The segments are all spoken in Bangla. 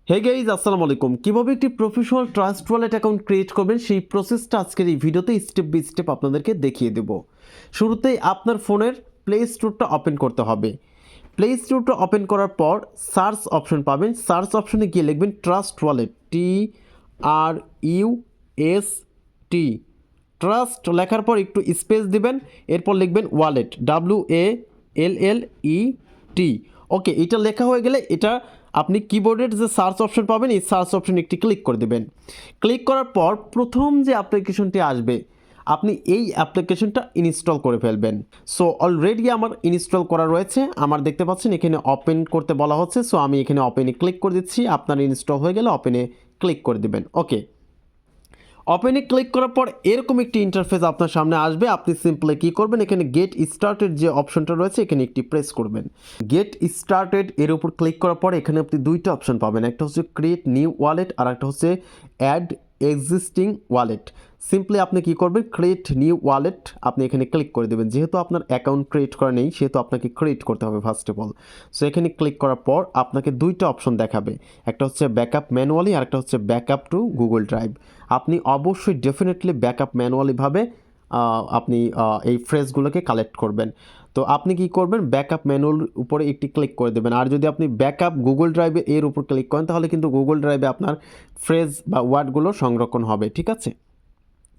হে গাইজ আসসালামু আলাইকুম। কীভাবে একটি professional trust wallet account create করবেন সেই প্রসেসটা আজকের এই ভিডিওতে স্টেপ বাই স্টেপ আপনাদেরকে দেখিয়ে দেব। শুরুতেই আপনার ফোনের প্লে স্টোরটা ওপেন করতে হবে। প্লে স্টোরটা ওপেন করার পর সার্চ অপশন পাবেন। সার্চ অপশনে গিয়ে লিখবেন ট্রাস্ট ওয়ালেট, TRUST। ট্রাস্ট লেখার পর একটু স্পেস দিবেন, এরপর লিখবেন ওয়ালেট, WALLET। ওকে, এটা লেখা হয়ে গেলে এটা আপনি কিবোর্ডের যে সার্চ অপশন পাবেন এই সার্চ অপশন একটি ক্লিক করে দেবেন। ক্লিক করার পর প্রথম যে অ্যাপ্লিকেশনটি আসবে আপনি এই অ্যাপ্লিকেশনটা ইনস্টল করে ফেলবেন। সো অলরেডি আমার ইনস্টল করা রয়েছে, আমার দেখতে পাচ্ছেন এখানে ওপেন করতে বলা হচ্ছে। সো আমি এখানে ওপেনে ক্লিক করে দিচ্ছি। আপনার ইনস্টল হয়ে গেলে ওপেনে ক্লিক করে দেবেন। ওকে, ওপেনে ক্লিক করার পর এরকম একটি ইন্টারফেস আপনার সামনে আসবে। আপনি সিম্পলি কী করবেন, এখানে গেট স্টার্টেড যে অপশনটা রয়েছে এখানে একটি প্রেস করবেন। গেট স্টার্টেড এর উপর ক্লিক করার পর এখানে আপনি দুইটা অপশন পাবেন, একটা হচ্ছে ক্রিয়েট নিউ ওয়ালেট আর একটা হচ্ছে অ্যাড এক্সিস্টিং ওয়ালেট। সিম্পলি আপনি কী করবেন, ক্রিয়েট নিউ ওয়ালেট আপনি এখানে ক্লিক করে দেবেন। যেহেতু আপনার অ্যাকাউন্ট ক্রিয়েট করা নেই সেহেতু আপনাকে ক্রিয়েট করতে হবে ফার্স্ট অফ অল। সো এখানে ক্লিক করার পর আপনাকে দুইটা অপশন দেখাবে, একটা হচ্ছে ব্যাকআপ ম্যানুয়ালি আর একটা হচ্ছে ব্যাকআপ টু গুগল ড্রাইভ। আপনি অবশ্যই ডেফিনেটলি ব্যাকআপ ম্যানুয়ালিভাবে আপনি এই ফ্রেজগুলোকে কালেক্ট করবেন। তো আপনি কি করবেন, ব্যাকআপ ম্যানুয়াল উপরে একটি ক্লিক করে দেবেন। আর যদি আপনি ব্যাকআপ গুগল ড্রাইভে এর উপর ক্লিক করেন তাহলে কিন্তু গুগল ড্রাইভে আপনার ফ্রেজ বা ওয়ার্ডগুলো সংরক্ষণ হবে, ঠিক আছে।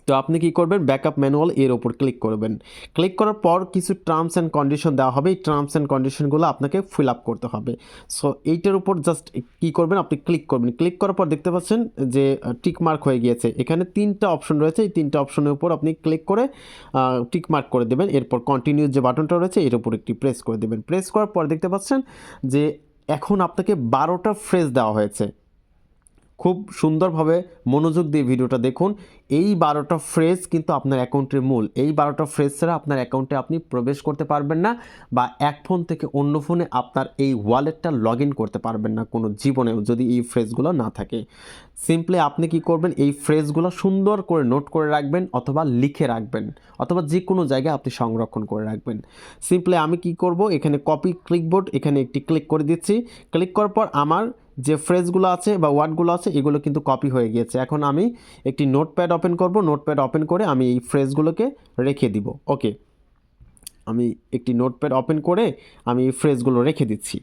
তো আপনি কি করবেন, ব্যাকআপ ম্যানুয়াল এর ওপর ক্লিক করবেন। ক্লিক করার পর কিছু টার্মস অ্যান্ড কন্ডিশন দেওয়া হবে, এই টার্মস অ্যান্ড কন্ডিশনগুলো আপনাকে ফিল আপ করতে হবে। সো এইটার উপর জাস্ট কী করবেন, আপনি ক্লিক করবেন। ক্লিক করার পর দেখতে পাচ্ছেন যে টিক মার্ক হয়ে গিয়েছে। এখানে তিনটা অপশন রয়েছে, এই তিনটা অপশনের উপর আপনি ক্লিক করে টিক মার্ক করে দেবেন। এরপর কন্টিনিউ যে বাটনটা রয়েছে এর উপর একটি প্রেস করে দেবেন। প্রেস করার পর দেখতে পাচ্ছেন যে এখন আপনাকে 12টা ফ্রেজ দেওয়া হয়েছে। খুব সুন্দরভাবে মনোযোগ দিয়ে ভিডিওটা দেখুন। এই 12টা ফ্রেজ কিন্তু আপনার অ্যাকাউন্টের মূল। এই 12টা ফ্রেজ ছাড়া আপনার অ্যাকাউন্টে আপনি প্রবেশ করতে পারবেন না বা এক ফোন থেকে অন্য ফোনে আপনার এই ওয়ালেটটা লগ ইন করতে পারবেন না কোনো জীবনেও, যদি এই ফ্রেজগুলো না থাকে। সিম্পলি আপনি কি করবেন, এই ফ্রেজগুলো সুন্দর করে নোট করে রাখবেন অথবা লিখে রাখবেন অথবা যে কোনো জায়গায় আপনি সংরক্ষণ করে রাখবেন। সিম্পলি আমি কি করব, এখানে কপি ক্লিকবোর্ড এখানে একটি ক্লিক করে দিচ্ছি। ক্লিক করার পর আমার যে ফ্রেজগুলো আছে বা ওয়ার্ডগুলো আছে এগুলো কিন্তু কপি হয়ে গিয়েছে। এখন আমি একটি নোটপ্যাড ওপেন করব, নোটপ্যাড ওপেন করে আমি এই ফ্রেজগুলোকে রেখে দিব। ওকে, আমি একটি নোটপ্যাড ওপেন করে আমি এই ফ্রেজগুলো রেখে দিচ্ছি।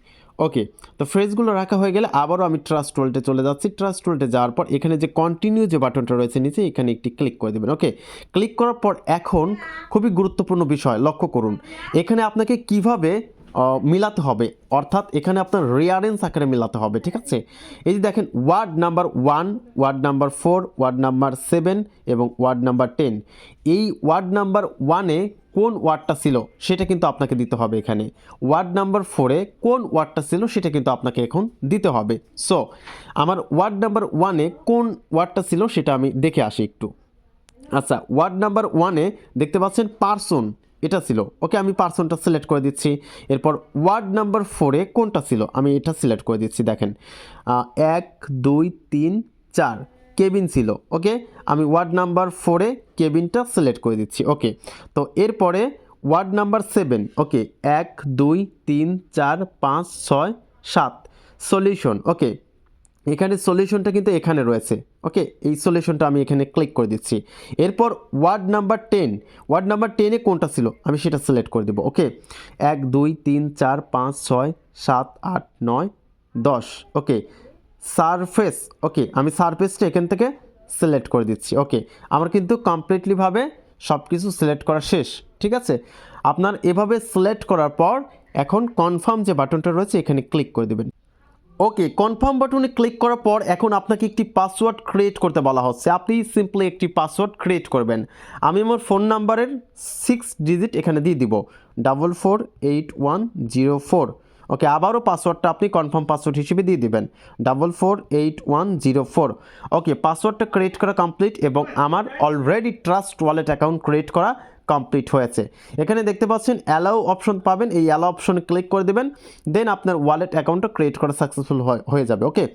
ওকে, তো ফ্রেজগুলো রাখা হয়ে গেলে আবারও আমি ট্রাস্ট ওয়ালেটে চলে যাচ্ছি। ট্রাস্ট ওয়ালেটে যাওয়ার পর এখানে যে কন্টিনিউ যে বাটনটা রয়েছে নিচে এখানে একটি ক্লিক করে দেবেন। ওকে, ক্লিক করার পর এখন খুবই গুরুত্বপূর্ণ বিষয় লক্ষ্য করুন, এখানে আপনাকে কিভাবে মিলাতে হবে, অর্থাৎ এখানে আপনার রিয়ারেন্স আকারে মিলাতে হবে, ঠিক আছে। এই যে দেখেন ward number 1, ward number 4, ward number 7 এবং ওয়ার্ড নাম্বার 10। এই ওয়ার্ড নাম্বার 1-এ কোন ওয়ার্ডটা ছিল সেটা কিন্তু আপনাকে দিতে হবে এখানে। ওয়ার্ড নাম্বার 4-এ কোন ওয়ার্ডটা ছিল সেটা কিন্তু আপনাকে এখন দিতে হবে। সো আমার ওয়ার্ড নাম্বার 1-এ কোন ওয়ার্ডটা ছিল সেটা আমি দেখে আসি একটু। আচ্ছা, ওয়ার্ড নাম্বার 1-এ দেখতে পাচ্ছেন পারসন, এটা ছিল। ওকে, আমি পারসনটা সিলেক্ট করে দিচ্ছি। এরপর ওয়ার্ড নাম্বার 4-এ কোনটা ছিল আমি এটা সিলেক্ট করে দিচ্ছি। দেখেন 1 2 3 4 কেবিন ছিল। ওকে, আমি ওয়ার্ড নাম্বার 4-এ কেবিনটা সিলেক্ট করে দিচ্ছি। ওকে, তো এরপরে ওয়ার্ড নাম্বার 7। ওকে, 1 2 3 4 5 6 7 সলিউশন। ওকে, এখানে সলিউশনটা কিন্তু এখানে রয়েছে। ওকে, এই সলিউশনটা আমি এখানে ক্লিক করে দিচ্ছি। এরপর ওয়ার্ড নাম্বার 10, ওয়ার্ড নাম্বার 10-এ কোনটা ছিল আমি সেটা সিলেক্ট করে দেবো। ওকে, 1 2 3 4 5 6 7 8 9 10। ওকে, সারফেস। ওকে, আমি সারফেসটা এখান থেকে সিলেক্ট করে দিচ্ছি। ওকে, আমার কিন্তু কমপ্লিটলিভাবে সব কিছু সিলেক্ট করা শেষ, ঠিক আছে। আপনার এভাবে সিলেক্ট করার পর এখন কনফার্ম যে বাটনটা রয়েছে এখানে ক্লিক করে দেবেন। ওকে, কনফার্ম বাটনে ক্লিক করার পর এখন আপনাকে একটি পাসওয়ার্ড ক্রিয়েট করতে বলা হচ্ছে। আপনি সিম্পলি একটি পাসওয়ার্ড ক্রিয়েট করবেন। আমি আমার ফোন নাম্বারের 6 ডিজিট এখানে দিয়ে দিব, 448104। ওকে, আবারও পাসওয়ার্ডটা আপনি কনফার্ম পাসওয়ার্ড হিসেবে দিয়ে দিবেন, 448104। ওকে, পাসওয়ার্ডটা ক্রিয়েট করা কমপ্লিট এবং আমার already trust wallet account create করা কমপ্লিট হয়েছে। এখানে দেখতে পাচ্ছেন অ্যালাউ অপশন পাবেন, এই অ্যালাউ অপশনে ক্লিক করে দেবেন। দেন আপনার ওয়ালেট অ্যাকাউন্টটা ক্রিয়েট করা সাকসেসফুল হয়ে যাবে। ওকে,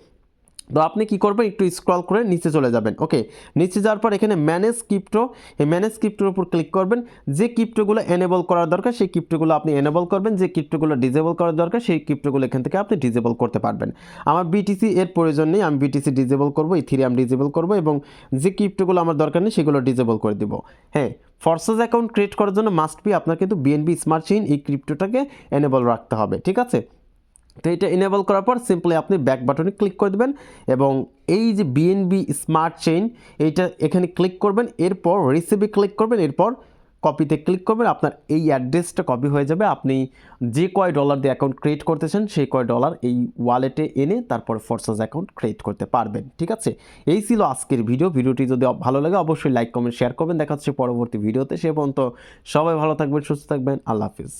তো আপনি কি করবেন, একটু স্ক্রল করে নিচে চলে যাবেন। ওকে, নিচে যাওয়ার পর এখানে ম্যানেজ ক্রিপ্টো, এই ম্যানেজ ক্রিপ্টোর উপর ক্লিক করবেন। যে ক্রিপ্টোগুলো এনেবল করার দরকার সেই ক্রিপ্টোগুলো আপনি এনেবল করবেন, যে ক্রিপ্টোগুলো ডিসেবল করার দরকার সেই ক্রিপ্টোগুলো এখান থেকে আপনি ডিসেবল করতে পারবেন। আমার বিটিসি এর প্রয়োজন নেই, আমি বিটিসি ডিসেবল করব, ইথেরিয়াম ডিসেবল করব এবং যে ক্রিপ্টোগুলো আমার দরকার নেই সেগুলো ডিসেবল করে দিব। হ্যাঁ, ফরসাস অ্যাকাউন্ট ক্রিয়েট করার জন্য মাস্ট বি আপনার কিন্তু বিএনবি স্মার্ট চেইন এই ক্রিপ্টোটাকে এনেবল রাখতে হবে, ঠিক আছে। তো এটা এনেবল করার পর সিম্পলি আপনি ব্যাক বাটনে ক্লিক করে দেবেন এবং এই যে বিএনবি স্মার্ট চেইন এইটা এখানে ক্লিক করবেন, এরপর রিসিভে ক্লিক করবেন, এরপর কপিতে ক্লিক করবেন, আপনার এই অ্যাড্রেসটা কপি হয়ে যাবে। আপনি যে কয় ডলার দিয়ে অ্যাকাউন্ট ক্রিয়েট করতেছেন সেই কয় ডলার এই ওয়ালেটে এনে তারপর ফরসাস অ্যাকাউন্ট ক্রিয়েট করতে পারবেন, ঠিক আছে। এই ছিল আজকের ভিডিওটি যদি ভালো লাগে অবশ্যই লাইক কমেন্ট শেয়ার করবেন। দেখা হচ্ছে পরবর্তী ভিডিওতে, সে পর্যন্ত সবাই ভালো থাকবেন, সুস্থ থাকবেন, আল্লাহ হাফিজ।